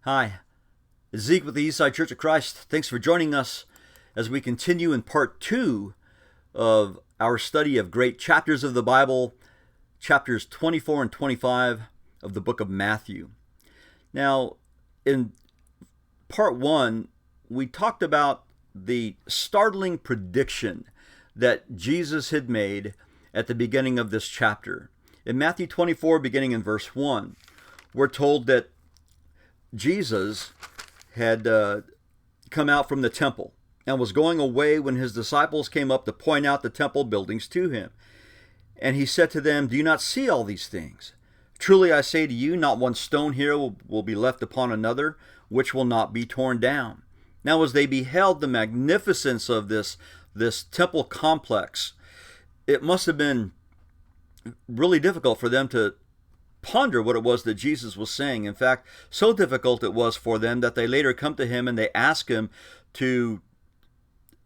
Hi, it's Zeke with the Eastside Church of Christ. Thanks for joining us as we continue in part 2 of our study of great chapters of the Bible, chapters 24 and 25 of the book of Matthew. Now, in part 1, we talked about the startling prediction that Jesus had made at the beginning of this chapter. In Matthew 24, beginning in verse 1, we're told that Jesus had come out from the temple and was going away when his disciples came up to point out the temple buildings to him. And he said to them, "Do you not see all these things? Truly I say to you, not one stone here will be left upon another, which will not be torn down." Now as they beheld the magnificence of this temple complex, it must have been really difficult for them to ponder what it was that Jesus was saying. In fact, so difficult it was for them that they later come to him and they ask him to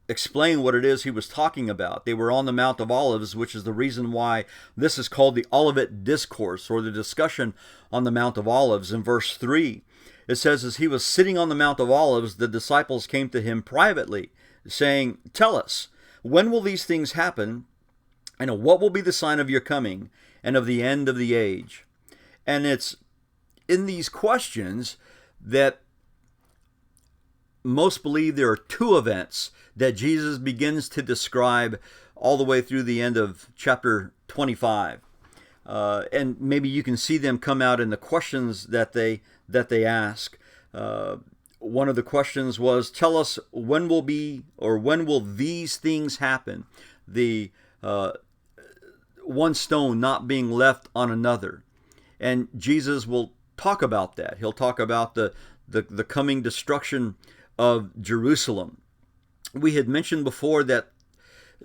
explain what it is he was talking about. They were on the Mount of Olives, which is the reason why this is called the Olivet Discourse, or the discussion on the Mount of Olives. In verse 3, it says, as he was sitting on the Mount of Olives, the disciples came to him privately, saying, "Tell us, when will these things happen? And what will be the sign of your coming and of the end of the age?" And it's in these questions that most believe there are two events that Jesus begins to describe all the way through the end of chapter 25. And maybe you can see them come out in the questions that they ask. One of the questions was, "Tell us when will these things happen?" The one stone not being left on another. And Jesus will talk about that. He'll talk about the coming destruction of Jerusalem. We had mentioned before that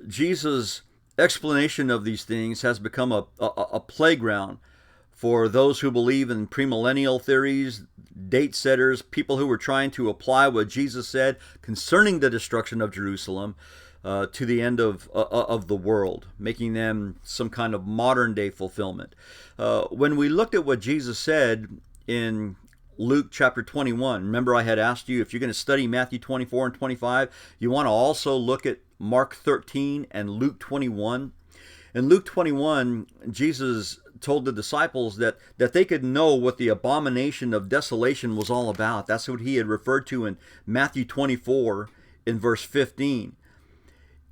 Jesus' explanation of these things has become a playground for those who believe in premillennial theories, date setters, people who were trying to apply what Jesus said concerning the destruction of Jerusalem to the end of the world, making them some kind of modern day fulfillment. When we looked at what Jesus said in Luke chapter 21, remember I had asked you, if you're going to study Matthew 24 and 25, you want to also look at Mark 13 and Luke 21. In Luke 21, Jesus told the disciples that they could know what the abomination of desolation was all about. That's what he had referred to in Matthew 24 in verse 15.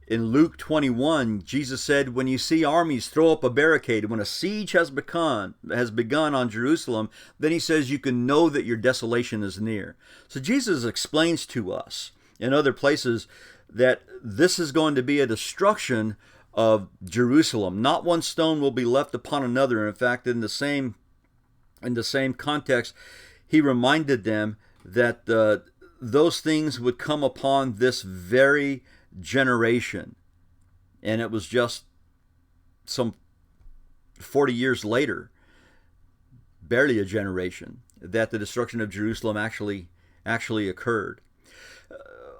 In Luke 21, Jesus said, when you see armies throw up a barricade, when a siege has begun on Jerusalem, then he says you can know that your desolation is near. So Jesus explains to us in other places that this is going to be a destruction of Jerusalem. Not one stone will be left upon another. In fact, in the same context, he reminded them that those things would come upon this very generation. And it was just some 40 years later, barely a generation, that the destruction of Jerusalem actually occurred.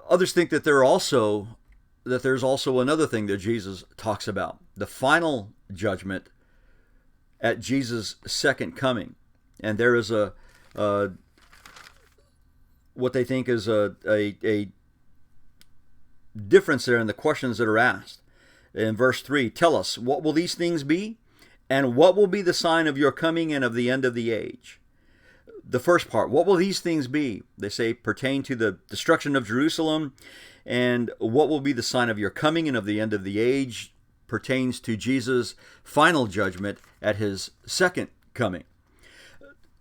Others think that there's also another thing that Jesus talks about, the final judgment at Jesus' second coming. And there is what they think is a difference there in the questions that are asked. In verse 3, "Tell us, what will these things be? And what will be the sign of your coming and of the end of the age?" The first part, what will these things be? They say pertain to the destruction of Jerusalem. And what will be the sign of your coming and of the end of the age pertains to Jesus' final judgment at his second coming.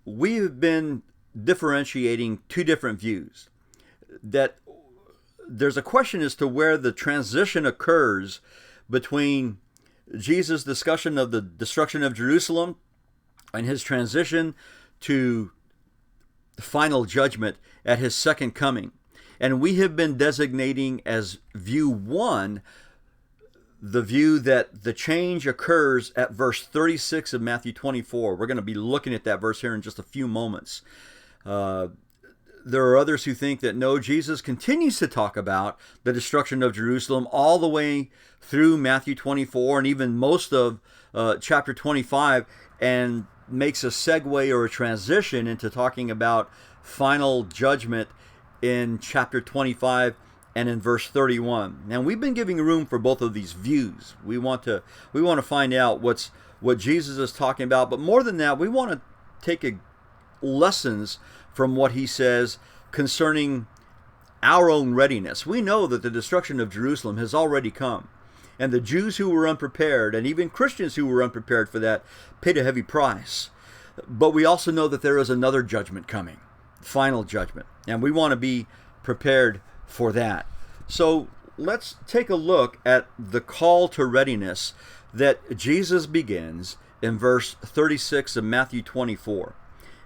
We have been differentiating two different views. That there's a question as to where the transition occurs between Jesus' discussion of the destruction of Jerusalem and his transition to the final judgment at his second coming. And we have been designating as view 1 the view that the change occurs at verse 36 of Matthew 24. We're going to be looking at that verse here in just a few moments. There are others who think that no, Jesus continues to talk about the destruction of Jerusalem all the way through Matthew 24 and even most of chapter 25, and makes a segue or a transition into talking about final judgment in chapter 25 and in verse 31. Now, we've been giving room for both of these views. We want to find out what Jesus is talking about, but more than that, we want to take lessons from what he says concerning our own readiness. We know that the destruction of Jerusalem has already come, and the Jews who were unprepared, and even Christians who were unprepared for that, paid a heavy price. But we also know that there is another judgment coming, final judgment, and we want to be prepared for that. So let's take a look at the call to readiness that Jesus begins in verse 36 of Matthew 24.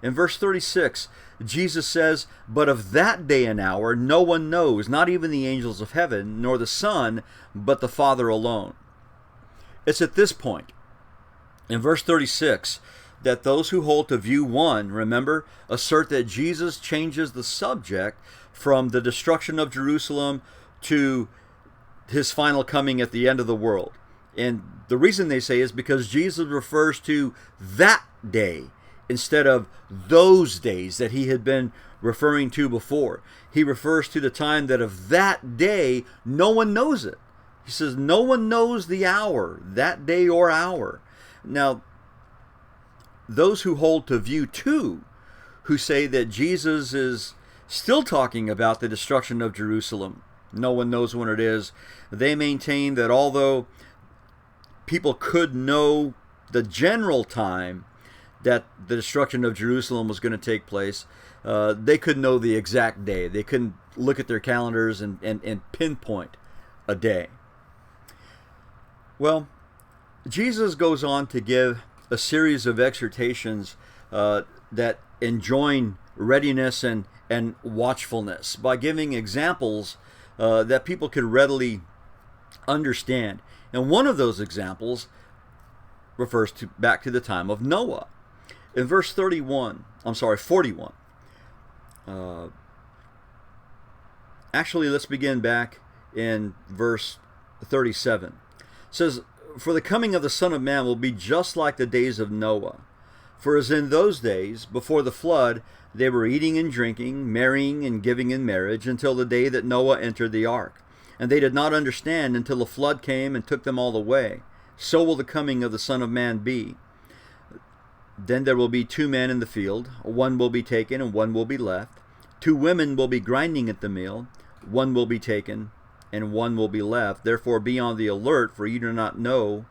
In verse 36, Jesus says, "But of that day and hour no one knows, not even the angels of heaven, nor the Son, but the Father alone." It's at this point, in verse 36, that those who hold to view 1, remember, assert that Jesus changes the subject from the destruction of Jerusalem to his final coming at the end of the world. And the reason they say is because Jesus refers to that day instead of those days that he had been referring to before. He refers to the time that of that day, no one knows it. He says, no one knows the hour, that day or hour. Now, those who hold to view 2, who say that Jesus is still talking about the destruction of Jerusalem, no one knows when it is, they maintain that although people could know the general time that the destruction of Jerusalem was going to take place, they couldn't know the exact day. They couldn't look at their calendars and pinpoint a day. Well, Jesus goes on to give a series of exhortations that enjoin readiness and watchfulness by giving examples that people could readily understand. And one of those examples refers back to the time of Noah. In verse 41, actually, let's begin back in verse 37. It says, "For the coming of the Son of Man will be just like the days of Noah. For as in those days, before the flood, they were eating and drinking, marrying and giving in marriage, until the day that Noah entered the ark. And they did not understand until the flood came and took them all away. So will the coming of the Son of Man be. Then there will be 2 men in the field, one will be taken and one will be left. 2 women will be grinding at the mill, one will be taken and one will be left. Therefore be on the alert, for you do not know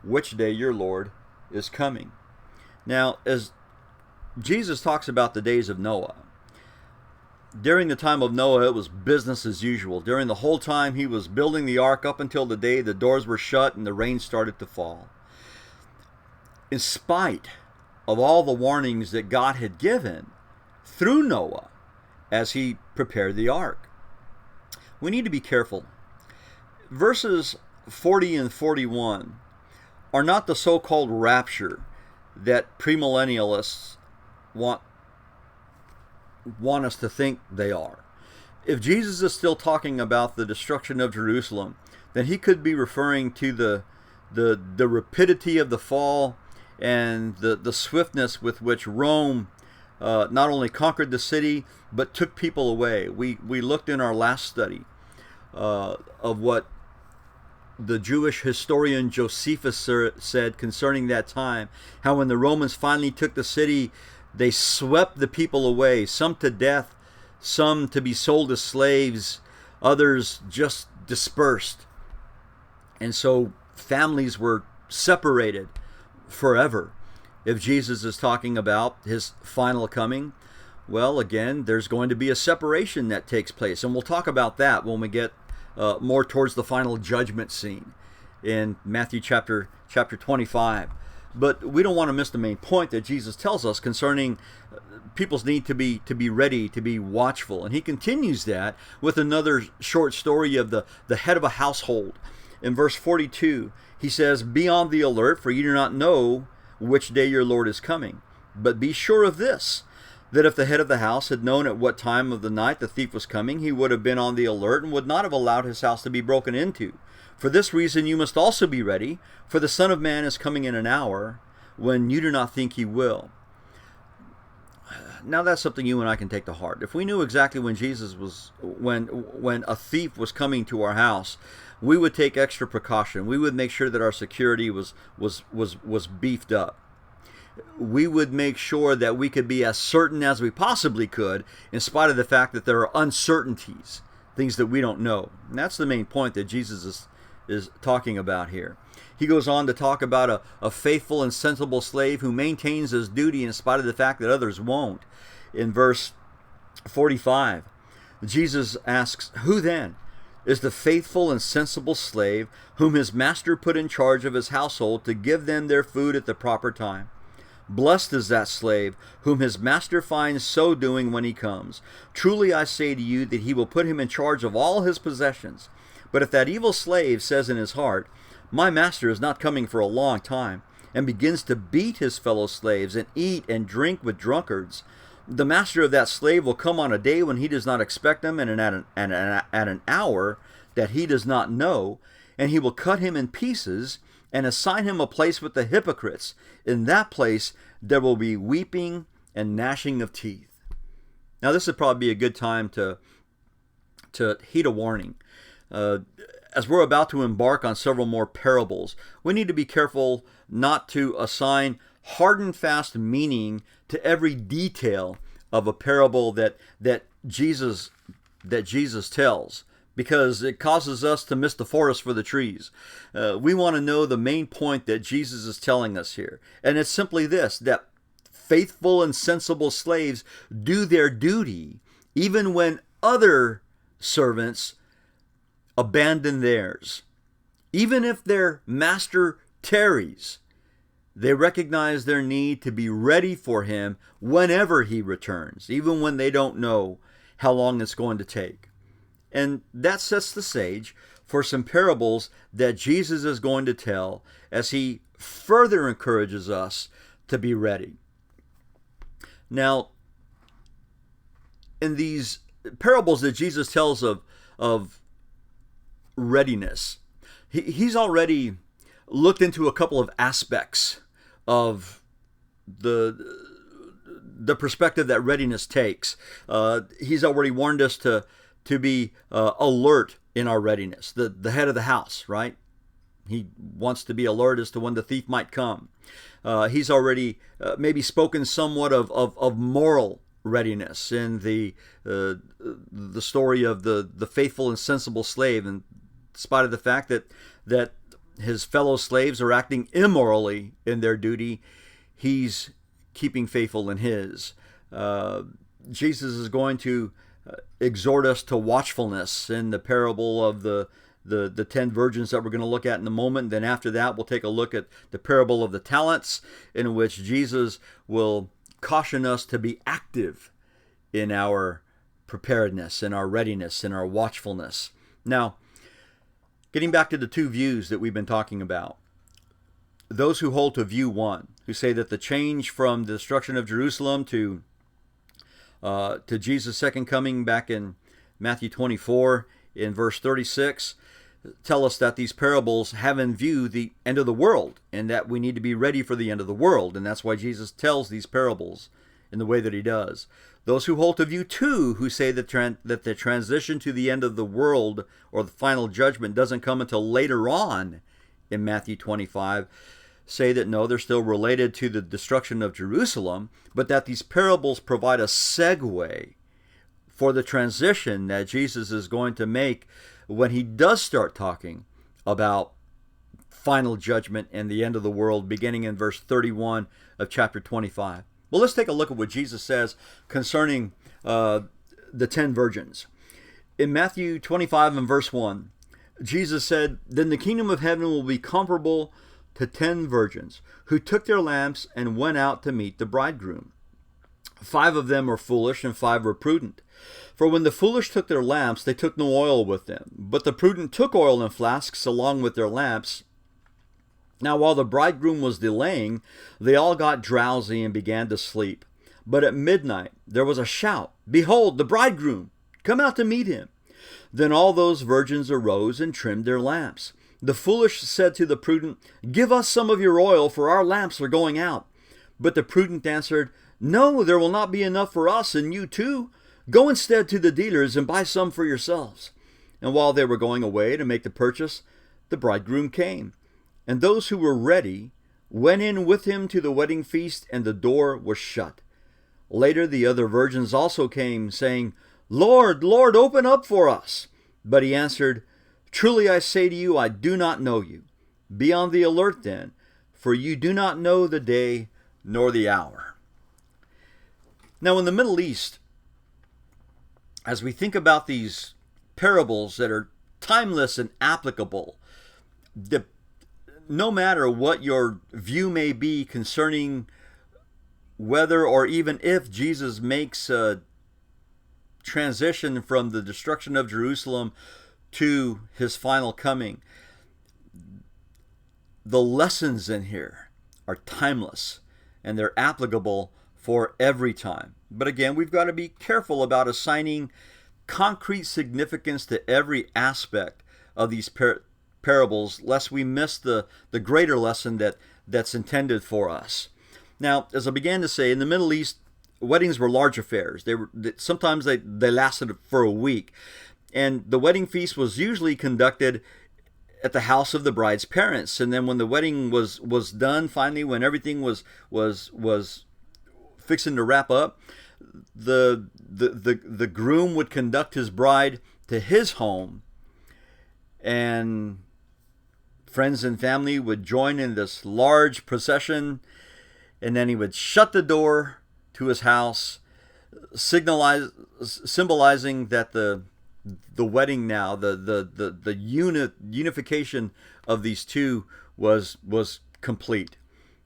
which day your Lord is coming." Now, as Jesus talks about the days of Noah, during the time of Noah, it was business as usual. During the whole time he was building the ark, up until the day the doors were shut and the rain started to fall. In spite of all the warnings that God had given through Noah as he prepared the ark, we need to be careful. Verses 40 and 41 are not the so-called rapture that premillennialists want us to think they are. If Jesus is still talking about the destruction of Jerusalem, then he could be referring to the rapidity of the fall and the swiftness with which Rome not only conquered the city, but took people away. We looked in our last study of what the Jewish historian Josephus said concerning that time, how when the Romans finally took the city, they swept the people away, some to death, some to be sold as slaves, others just dispersed. And so families were separated forever. If Jesus is talking about his final coming, well, again, there's going to be a separation that takes place. And we'll talk about that when we get more towards the final judgment scene in Matthew chapter 25. But we don't want to miss the main point that Jesus tells us concerning people's need to be ready, to be watchful. And he continues that with another short story of the head of a household. In verse 42, he says, "Be on the alert, for you do not know which day your Lord is coming. But be sure of this, that if the head of the house had known at what time of the night the thief was coming, he would have been on the alert and would not have allowed his house to be broken into. For this reason you must also be ready, for the Son of Man is coming in an hour when you do not think he will. Now that's something you and I can take to heart. If we knew exactly when when a thief was coming to our house, we would take extra precaution. We would make sure that our security was beefed up. We would make sure that we could be as certain as we possibly could, in spite of the fact that there are uncertainties, things that we don't know. And that's the main point that Jesus is talking about here. He goes on to talk about a faithful and sensible slave who maintains his duty in spite of the fact that others won't. In verse 45, Jesus asks, "Who then is the faithful and sensible slave whom his master put in charge of his household to give them their food at the proper time? Blessed is that slave whom his master finds so doing when he comes. Truly I say to you that he will put him in charge of all his possessions. But if that evil slave says in his heart, 'My master is not coming for a long time,' and begins to beat his fellow slaves and eat and drink with drunkards, the master of that slave will come on a day when he does not expect him, and at an hour that he does not know, and he will cut him in pieces and assign him a place with the hypocrites. In that place there will be weeping and gnashing of teeth." Now this would probably be a good time to heed a warning. As we're about to embark on several more parables, we need to be careful not to assign hard and fast meaning to every detail of a parable that Jesus tells, because it causes us to miss the forest for the trees. We want to know the main point that Jesus is telling us here, and it's simply this: that faithful and sensible slaves do their duty even when other servants abandon theirs. Even if their master tarries, they recognize their need to be ready for him whenever he returns, even when they don't know how long it's going to take. And that sets the stage for some parables that Jesus is going to tell as he further encourages us to be ready. Now, in these parables that Jesus tells of readiness, he's already looked into a couple of aspects of the perspective that readiness takes. He's already warned us to be alert in our readiness. The head of the house, right? He wants to be alert as to when the thief might come. He's already maybe spoken somewhat of moral readiness in the story of the faithful and sensible slave, in spite of the fact that his fellow slaves are acting immorally in their duty, he's keeping faithful in his. Jesus is going to exhort us to watchfulness in the parable of the 10 virgins that we're going to look at in a moment. Then after that, we'll take a look at the parable of the talents, in which Jesus will caution us to be active in our preparedness, in our readiness, in our watchfulness. Now, getting back to the two views that we've been talking about, those who hold to view one, who say that the change from the destruction of Jerusalem to Jesus' second coming back in Matthew 24 in verse 36, tell us that these parables have in view the end of the world, and that we need to be ready for the end of the world, and that's why Jesus tells these parables in the way that he does. Those who hold to view two, who say that the transition to the end of the world or the final judgment doesn't come until later on in Matthew 25, say that no, they're still related to the destruction of Jerusalem, but that these parables provide a segue for the transition that Jesus is going to make when he does start talking about final judgment and the end of the world, beginning in verse 31 of chapter 25. Well, let's take a look at what Jesus says concerning the 10 virgins. In Matthew 25 and verse 1, Jesus said, "Then the kingdom of heaven will be comparable to 10 virgins who took their lamps and went out to meet the bridegroom. 5 of them were foolish and 5 were prudent. For when the foolish took their lamps, they took no oil with them. But the prudent took oil in flasks along with their lamps. Now while the bridegroom was delaying, they all got drowsy and began to sleep. But at midnight there was a shout, 'Behold, the bridegroom! Come out to meet him!' Then all those virgins arose and trimmed their lamps. The foolish said to the prudent, "Give us some of your oil, for our lamps are going out." But the prudent answered, "No, there will not be enough for us and you too. Go instead to the dealers and buy some for yourselves." And while they were going away to make the purchase, the bridegroom came. And those who were ready went in with him to the wedding feast, and the door was shut. Later the other virgins also came, saying, "Lord, Lord, open up for us." But he answered, "Truly I say to you, I do not know you. Be on the alert then, for you do not know the day nor the hour." Now in the Middle East, as we think about these parables that are timeless and applicable, no matter what your view may be concerning whether or even if Jesus makes a transition from the destruction of Jerusalem to his final coming, the lessons in here are timeless and they're applicable for every time. But again, we've got to be careful about assigning concrete significance to every aspect of these parables, lest we miss the greater lesson that's intended for us. Now, as I began to say, in the Middle East, weddings were large affairs. Sometimes they lasted for a week, and the wedding feast was usually conducted at the house of the bride's parents. And then when the wedding was done, finally, when everything was fixing to wrap up, the groom would conduct his bride to his home, and friends and family would join in this large procession, and then he would shut the door to his house, symbolizing that the wedding now, the unification of these two was complete.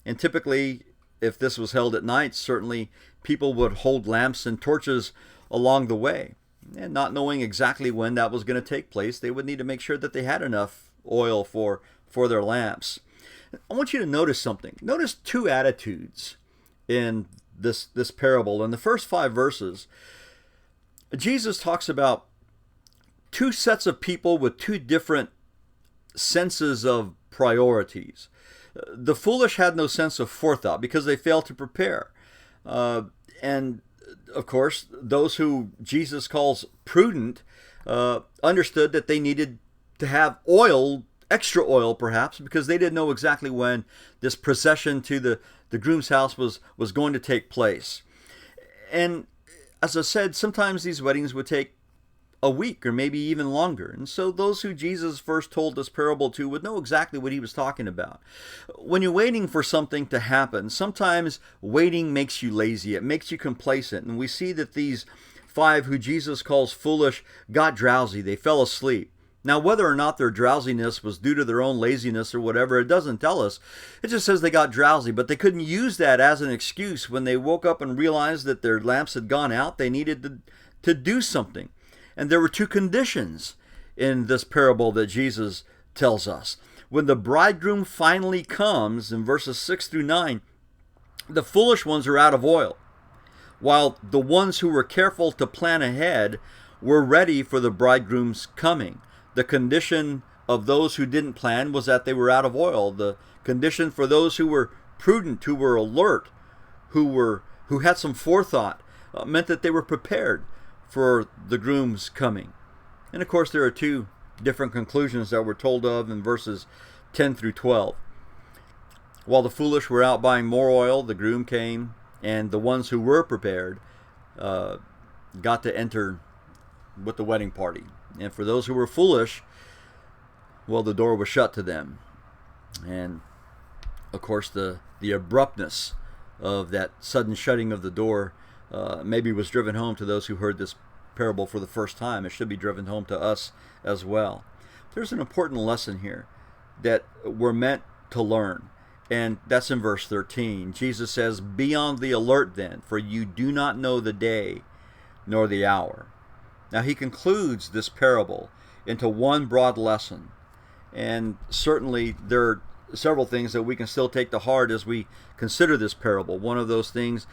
And typically, if this was held at night, certainly people would hold lamps and torches along the way. And not knowing exactly when that was going to take place, they would need to make sure that they had enough oil for their lamps. I want you to notice something. Notice two attitudes in this parable. In the first 5 verses, Jesus talks about two sets of people with two different senses of priorities. The foolish had no sense of forethought because they failed to prepare. And of course, those who Jesus calls prudent understood that they needed to have oil, extra oil perhaps, because they didn't know exactly when this procession to the groom's house was going to take place. And as I said, sometimes these weddings would take a week or maybe even longer. And so those who Jesus first told this parable to would know exactly what he was talking about. When you're waiting for something to happen, sometimes waiting makes you lazy. It makes you complacent. And we see that these 5 who Jesus calls foolish got drowsy. They fell asleep. Now, whether or not their drowsiness was due to their own laziness or whatever, it doesn't tell us. It just says they got drowsy, but they couldn't use that as an excuse. When they woke up and realized that their lamps had gone out, they needed to do something. And there were 2 conditions in this parable that Jesus tells us. When the bridegroom finally comes, in verses 6 through 9, the foolish ones are out of oil, while the ones who were careful to plan ahead were ready for the bridegroom's coming. The condition of those who didn't plan was that they were out of oil. The condition for those who were prudent, who were alert, who had some forethought, meant that they were prepared for the groom's coming. And of course, there are 2 different conclusions that we're told of in verses 10 through 12. While the foolish were out buying more oil, the groom came, and the ones who were prepared got to enter with the wedding party. And for those who were foolish, well, the door was shut to them. And of course, the abruptness of that sudden shutting of the door maybe was driven home to those who heard this parable for the first time. It should be driven home to us as well. There's an important lesson here that we're meant to learn, and that's in verse 13. Jesus says, "Be on the alert then, for you do not know the day nor the hour." Now he concludes this parable into one broad lesson, and certainly there are several things that we can still take to heart as we consider this parable. One of those things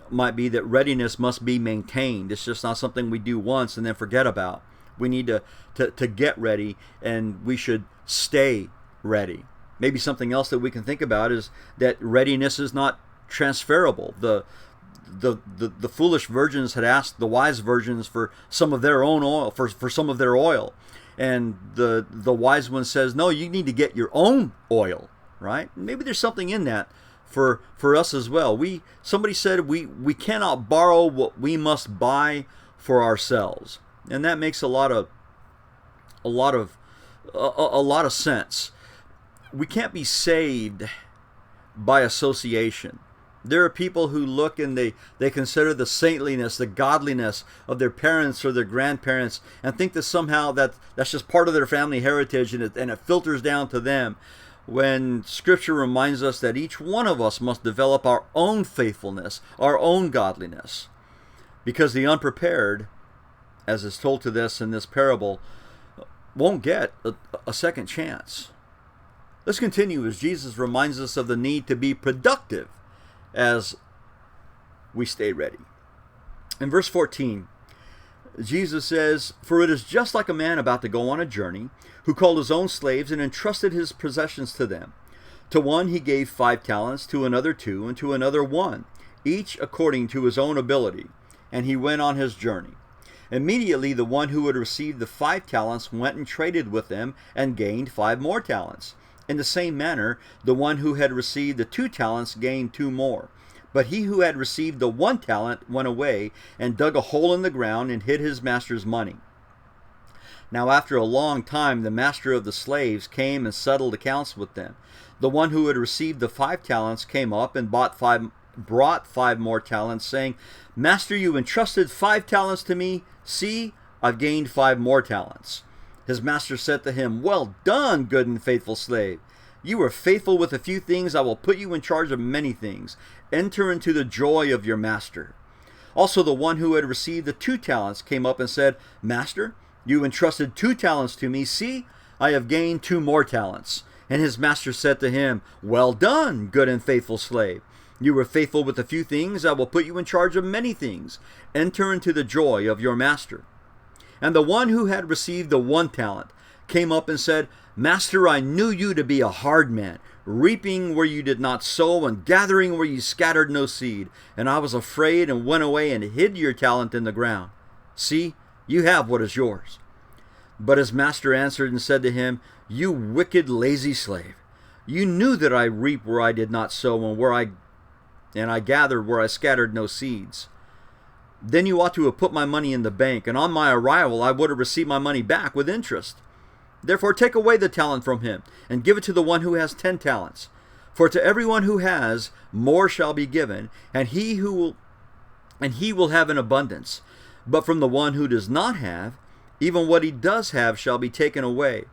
might be that readiness must be maintained. It's just not something we do once and then forget about. We need to get ready, and we should stay ready. Maybe something else that we can think about is that readiness is not transferable. The foolish virgins had asked the wise virgins for some of their own oil, for some of their oil. And the wise one says, no, you need to get your own oil, right? Maybe there's something in that for us as well. Somebody said we cannot borrow what we must buy for ourselves. And that makes a lot of sense. We can't be saved by association. There are people who look and they consider the saintliness, the godliness of their parents or their grandparents, and think that somehow that's just part of their family heritage, and it filters down to them, when Scripture reminds us that each one of us must develop our own faithfulness, our own godliness. Because the unprepared, as is told to us in this parable, won't get a second chance. Let's continue as Jesus reminds us of the need to be productive as we stay ready. In verse 14, Jesus says, "For it is just like a man about to go on a journey, who called his own slaves and entrusted his possessions to them. To one he gave 5 talents, to another 2, and to another 1, each according to his own ability. And he went on his journey. Immediately the one who had received the 5 talents went and traded with them and gained 5 more talents. In the same manner, the one who had received the 2 talents gained 2 more. But he who had received the 1 talent went away and dug a hole in the ground and hid his master's money. Now after a long time the master of the slaves came and settled accounts with them. The one who had received the 5 talents came up and brought 5 more talents, saying, 'Master, you entrusted 5 talents to me. See, I've gained 5 more talents.' His master said to him, 'Well done, good and faithful slave. You were faithful with a few things. I will put you in charge of many things. Enter into the joy of your master.' Also the one who had received the 2 talents came up and said, 'Master, you entrusted 2 talents to me. See, I have gained 2 more talents.' And his master said to him, 'Well done, good and faithful slave. You were faithful with a few things. I will put you in charge of many things. Enter into the joy of your master.' And the one who had received the 1 talent came up and said, 'Master, I knew you to be a hard man, reaping where you did not sow and gathering where you scattered no seed. And I was afraid and went away and hid your talent in the ground. See, you have what is yours.' But his master answered and said to him, 'You wicked, lazy slave. You knew that I reap where I did not sow and I gathered where I scattered no seeds. Then you ought to have put my money in the bank, and on my arrival I would have received my money back with interest. Therefore take away the talent from him, and give it to the one who has 10 talents. For to everyone who has, more shall be given, and he will have in abundance. But from the one who does not have, even what he does have shall be taken away.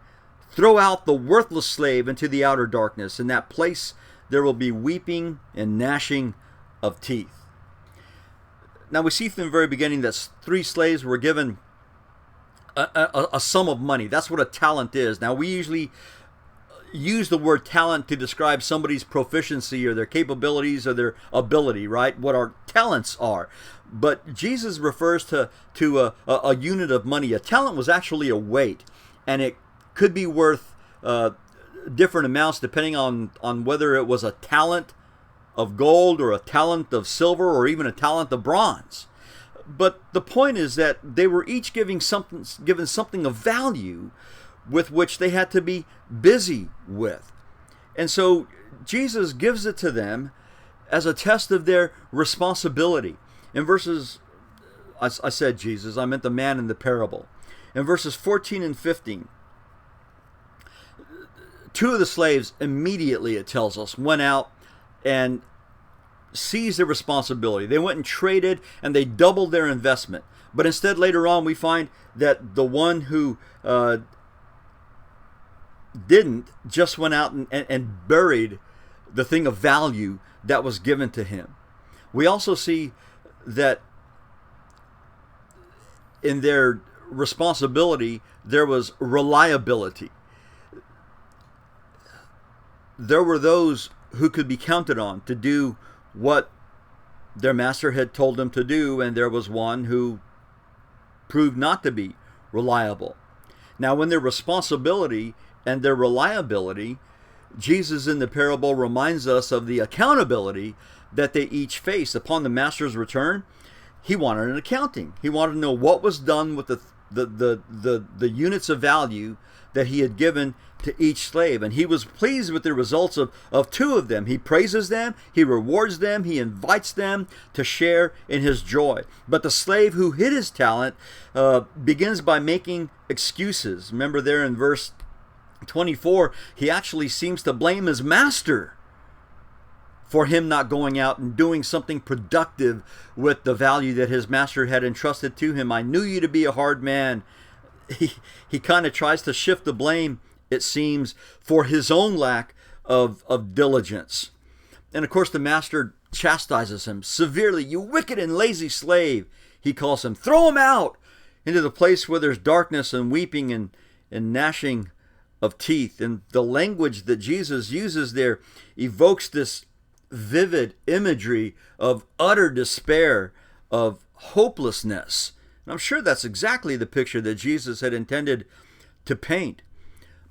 Throw out the worthless slave into the outer darkness. In that place there will be weeping and gnashing of teeth." Now we see from the very beginning that 3 slaves were given a sum of money. That's what a talent is. Now we usually use the word talent to describe somebody's proficiency or their capabilities or their ability, right? What our talents are. But Jesus refers to a unit of money. A talent was actually a weight, and it could be worth different amounts depending on whether it was a talent of gold or a talent of silver or even a talent of bronze. But the point is that they were each given something of value with which they had to be busy with. And so Jesus gives it to them as a test of their responsibility. In verses, I said Jesus, I meant the man in the parable. In verses 14 and 15, 2 of the slaves immediately, it tells us, went out and seized their responsibility. They went and traded and they doubled their investment. But instead, later on, we find that the one who didn't just went out and buried the thing of value that was given to him. We also see that in their responsibility, there was reliability. There were those who could be counted on to do what their master had told them to do, and there was one who proved not to be reliable. Now, when their responsibility and their reliability, Jesus in the parable reminds us of the accountability that they each face. Upon the master's return, he wanted an accounting. He wanted to know what was done with the units of value that he had given to each slave. And he was pleased with the results of two of them. He praises them, he rewards them, he invites them to share in his joy. But the slave who hid his talent begins by making excuses. Remember there in verse 24, he actually seems to blame his master for him not going out and doing something productive with the value that his master had entrusted to him. I knew you to be a hard man. He kind of tries to shift the blame, it seems, for his own lack of diligence. And of course, the master chastises him severely. You wicked and lazy slave, he calls him. Throw him out into the place where there's darkness and weeping and gnashing of teeth. And the language that Jesus uses there evokes this vivid imagery of utter despair, of hopelessness. And I'm sure that's exactly the picture that Jesus had intended to paint.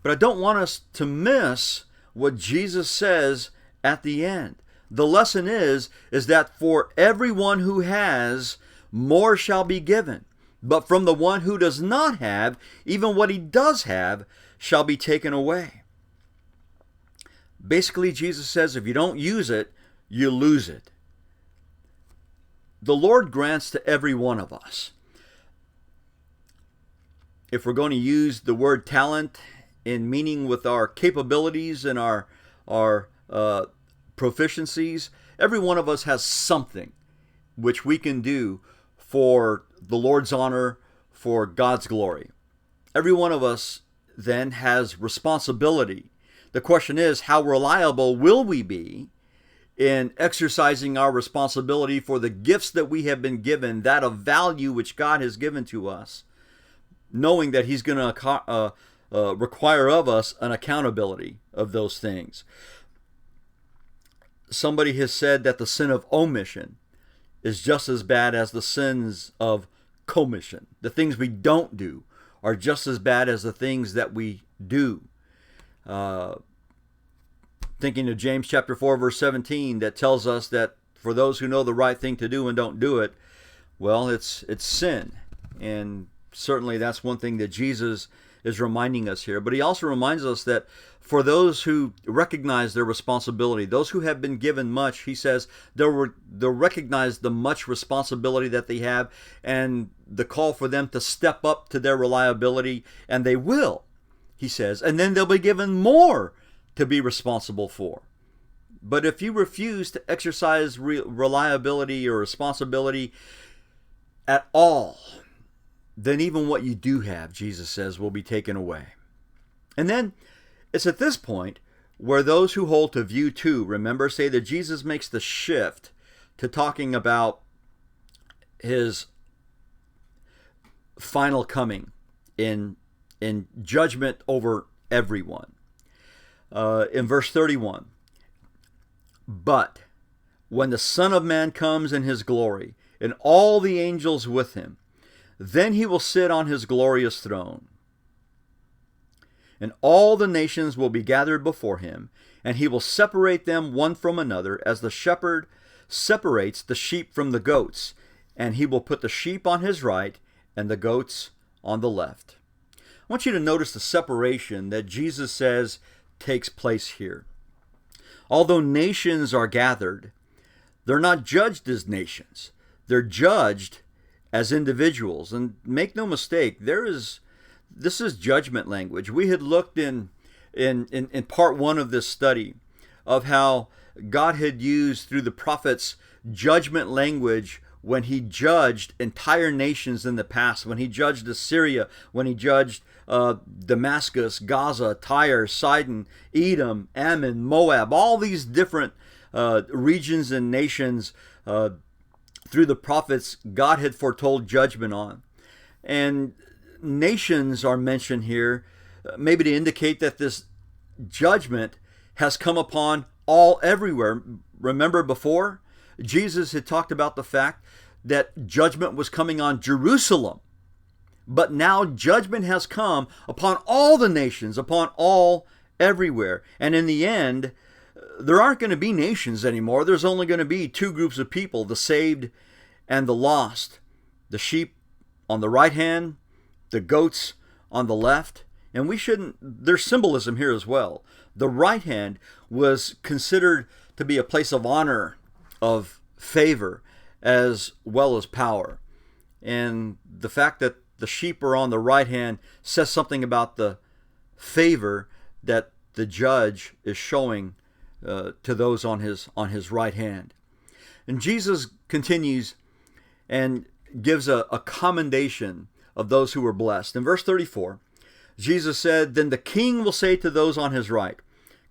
But I don't want us to miss what Jesus says at the end. The lesson is that for everyone who has, more shall be given. But from the one who does not have, even what he does have shall be taken away. Basically, Jesus says if you don't use it, you lose it. The Lord grants to every one of us. If we're going to use the word talent in meaning with our capabilities and our proficiencies, every one of us has something which we can do for the Lord's honor, for God's glory. Every one of us then has responsibility. The question is, how reliable will we be in exercising our responsibility for the gifts that we have been given, that of value which God has given to us, knowing that He's going to require of us an accountability of those things. Somebody has said that the sin of omission is just as bad as the sins of commission. The things we don't do are just as bad as the things that we do. Thinking of James chapter 4, verse 17, that tells us that for those who know the right thing to do and don't do it, well, it's sin. And certainly that's one thing that Jesus is reminding us here. But he also reminds us that for those who recognize their responsibility, those who have been given much, he says they'll recognize the much responsibility that they have and the call for them to step up to their reliability, and they will, he says, and then they'll be given more to be responsible for. But if you refuse to exercise reliability or responsibility at all, then even what you do have, Jesus says, will be taken away. And then it's at this point where those who hold to view two, remember, say that Jesus makes the shift to talking about his final coming in judgment over everyone. In verse 31, but when the Son of Man comes in his glory, and all the angels with him, then he will sit on his glorious throne. And all the nations will be gathered before him, and he will separate them one from another, as the shepherd separates the sheep from the goats, and he will put the sheep on his right and the goats on the left. I want you to notice the separation that Jesus says takes place here. Although nations are gathered, they're not judged as nations. They're judged as individuals. And make no mistake, this is judgment language. We had looked in part one of this study of how God had used through the prophets judgment language when he judged entire nations in the past, when he judged Assyria, when he judged Damascus, Gaza, Tyre, Sidon, Edom, Ammon, Moab, all these different regions and nations through the prophets God had foretold judgment on. And nations are mentioned here, maybe to indicate that this judgment has come upon all everywhere. Remember before, Jesus had talked about the fact that judgment was coming on Jerusalem, But now judgment has come upon all the nations, upon all everywhere. And in the end, there aren't going to be nations anymore. There's only going to be two groups of people, the saved and the lost. The sheep on the right hand, the goats on the left. And there's symbolism here as well. The right hand was considered to be a place of honor, of favor, as well as power. And the fact that the sheep are on the right hand says something about the favor that the judge is showing to those on his right hand. And Jesus continues and gives a commendation of those who were blessed. In verse 34, Jesus said, "Then the king will say to those on his right,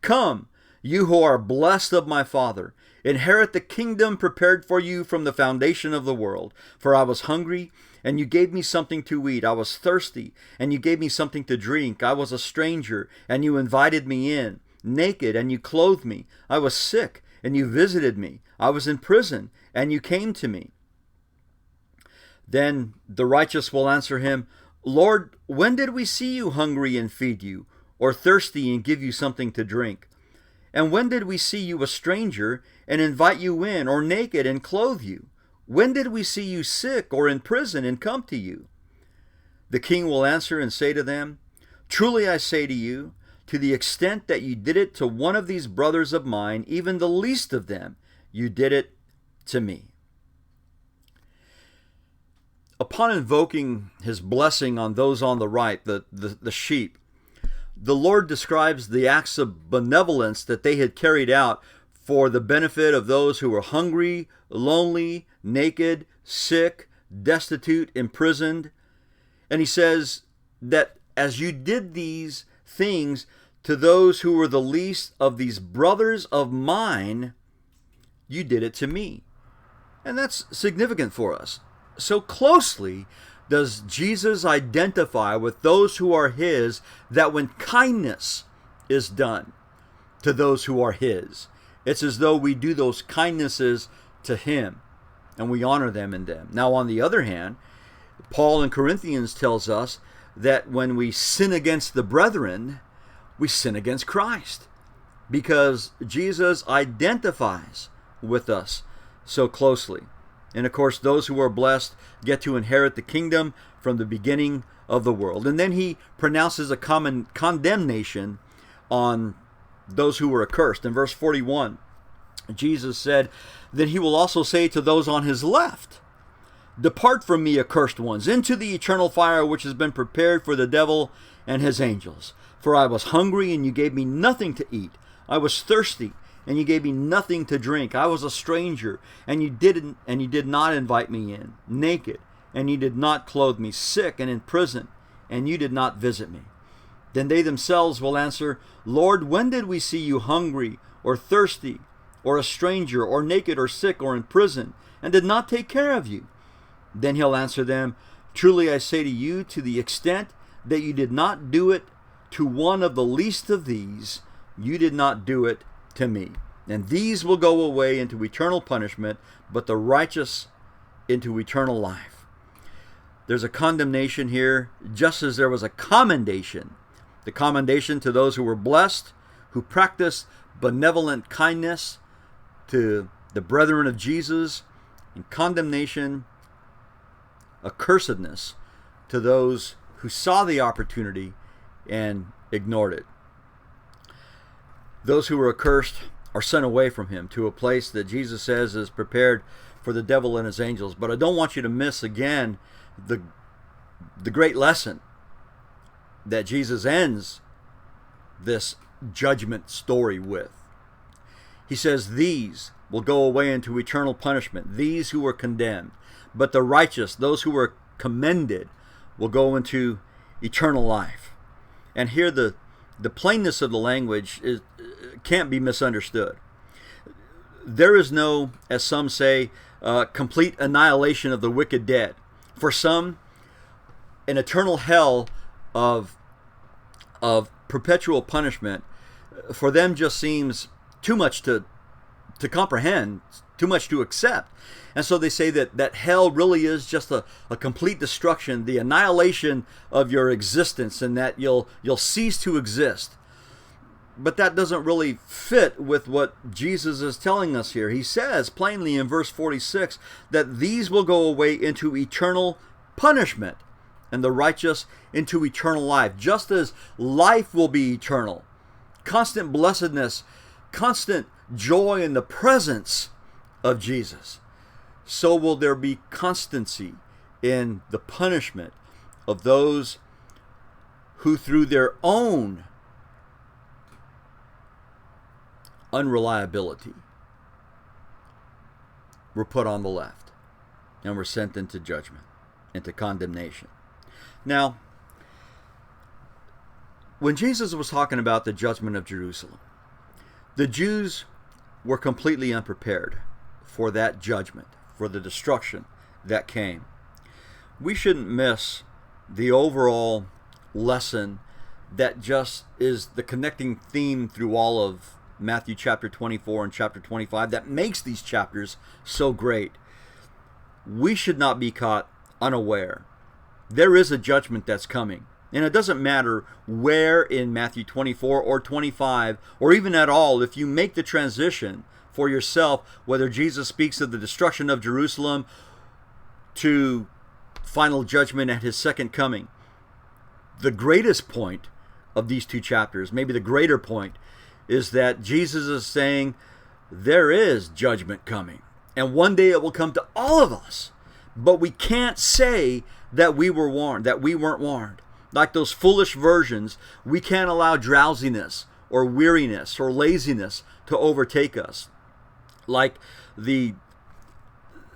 'Come, you who are blessed of my Father, inherit the kingdom prepared for you from the foundation of the world. For I was hungry, and you gave me something to eat. I was thirsty, and you gave me something to drink. I was a stranger, and you invited me in. Naked, and you clothed me. I was sick, and you visited me. I was in prison, and you came to me.' Then the righteous will answer him, 'Lord, when did we see you hungry and feed you, or thirsty and give you something to drink? And when did we see you a stranger and invite you in, or naked and clothe you? When did we see you sick or in prison and come to you?' The king will answer and say to them, 'Truly I say to you, to the extent that you did it to one of these brothers of mine, even the least of them, you did it to me.'" Upon invoking his blessing on those on the right, the sheep, the Lord describes the acts of benevolence that they had carried out for the benefit of those who were hungry, lonely, naked, sick, destitute, imprisoned. And he says that as you did these things to those who were the least of these brothers of mine, you did it to me. And that's significant for us. So closely does Jesus identify with those who are his, that when kindness is done to those who are his, it's as though we do those kindnesses to him and we honor them in them. Now, on the other hand, Paul in Corinthians tells us that when we sin against the brethren, we sin against Christ, because Jesus identifies with us so closely. And of course, those who are blessed get to inherit the kingdom from the beginning of the world. And then he pronounces a common condemnation on those who were accursed. In verse 41, Jesus said, "Then he will also say to those on his left, 'Depart from me, accursed ones, into the eternal fire which has been prepared for the devil and his angels. For I was hungry, and you gave me nothing to eat. I was thirsty, and you gave me nothing to drink. I was a stranger, and you did not invite me in. Naked, and you did not clothe me. Sick and in prison, and you did not visit me.' Then they themselves will answer, 'Lord, when did we see you hungry, or thirsty, or a stranger, or naked, or sick, or in prison, and did not take care of you?' Then he'll answer them, 'Truly I say to you, to the extent that you did not do it to one of the least of these, you did not do it to me. And these will go away into eternal punishment, but the righteous into eternal life.'" There's a condemnation here, just as there was a commendation. The commendation to those who were blessed, who practiced benevolent kindness to the brethren of Jesus, and condemnation, accursedness, to those who saw the opportunity and ignored it. Those who were accursed are sent away from him to a place that Jesus says is prepared for the devil and his angels. But I don't want you to miss again the great lesson that Jesus ends this judgment story with. He says, "These will go away into eternal punishment, these who were condemned. But the righteous, those who were commended, will go into eternal life." And here the plainness of the language can't be misunderstood. There is no, as some say, complete annihilation of the wicked dead. For some, an eternal hell of perpetual punishment, for them just seems too much to to comprehend, too much to accept. And so they say that hell really is just a complete destruction, the annihilation of your existence, and that you'll cease to exist. But that doesn't really fit with what Jesus is telling us here. He says plainly in verse 46 that these will go away into eternal punishment, and the righteous into eternal life. Just as life will be eternal, constant blessedness, constant joy in the presence of Jesus, so will there be constancy in the punishment of those who through their own unreliability were put on the left and were sent into judgment, into condemnation. Now, when Jesus was talking about the judgment of Jerusalem, the Jews were completely unprepared for that judgment, for the destruction that came. We shouldn't miss the overall lesson that just is the connecting theme through all of Matthew chapter 24 and chapter 25 that makes these chapters so great. We should not be caught unaware. There is a judgment that's coming. And it doesn't matter where in Matthew 24 or 25, or even at all, if you make the transition for yourself, whether Jesus speaks of the destruction of Jerusalem to final judgment at his second coming. The greatest point of these two chapters, maybe the greater point, is that Jesus is saying there is judgment coming. And one day it will come to all of us. But we can't say that we were warned, that we weren't warned. Like those foolish versions, we can't allow drowsiness or weariness or laziness to overtake us. Like the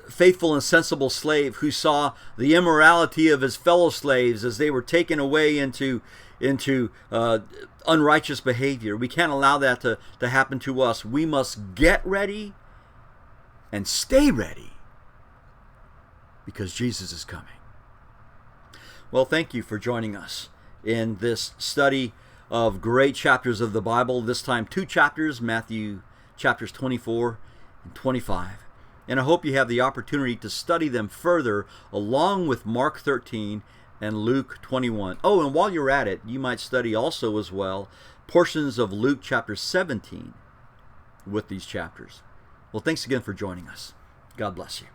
faithful and sensible slave who saw the immorality of his fellow slaves as they were taken away into unrighteous behavior. We can't allow that to happen to us. We must get ready and stay ready because Jesus is coming. Well, thank you for joining us in this study of great chapters of the Bible. This time 2 chapters, Matthew chapters 24 and 25. And I hope you have the opportunity to study them further along with Mark 13 and Luke 21. Oh, and while you're at it, you might study also as well portions of Luke chapter 17 with these chapters. Well, thanks again for joining us. God bless you.